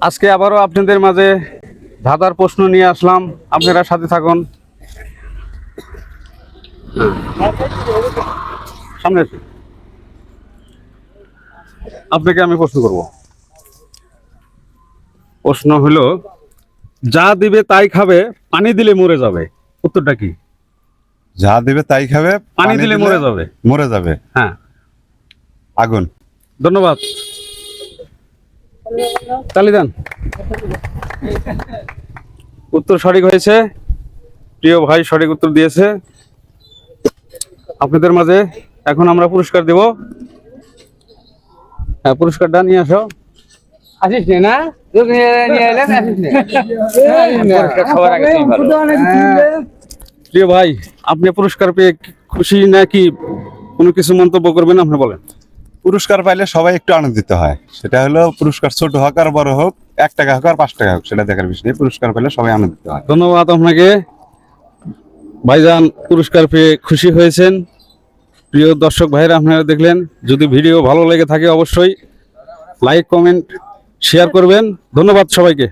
আজকে আবারও আপনাদের মাঝে ধাঁধার প্রশ্ন নিয়ে আসলাম, আপনারা সাথে থাকুন। সামনে আপনাকে আমি প্রশ্ন করব। প্রশ্ন হলো, যা দিবে তাই খাবে, পানি দিলে মরে যাবে, উত্তরটা কি? যা দিবে তাই খাবে, পানি দিলে মরে যাবে। মরে যাবে। হ্যাঁ, আগুন। ধন্যবাদ, তালি দেন। উত্তর সঠিক হয়েছে, প্রিয় ভাই সঠিক উত্তর দিয়েছে। আপনাদের মাঝে এখন আমরা পুরস্কার দেব। হ্যাঁ, পুরস্কারটা নিয়ে আসো। আসিস নে না তুই নিয়ে এলেন আসিস নে পুরস্কার সবার আগে তুই ভালো। প্রিয় ভাই, আপনি পুরস্কার পেয়ে খুশি নাকি কোনো কিছু মন্তব্য করবেন? আপনি বলেন। পুরস্কার পাইলে সবাই একটু আনন্দিত হয়, সেটা হলো পুরস্কার ছোট হোক আর বড় হোক, 1 টাকা হোক আর 5 টাকা হোক, সেটা দেখার বিষয় নেই। পুরস্কার পেলে সবাই আনন্দিত হয়। ধন্যবাদ আপনাকে ভাইজান, পুরস্কার পেয়ে খুশি হয়েছেন। প্রিয় দর্শক ভাইরা, আপনারা দেখলেন। যদি ভিডিও ভালো লেগে থাকে অবশ্যই লাইক, কমেন্ট, শেয়ার করবেন। ধন্যবাদ সবাইকে।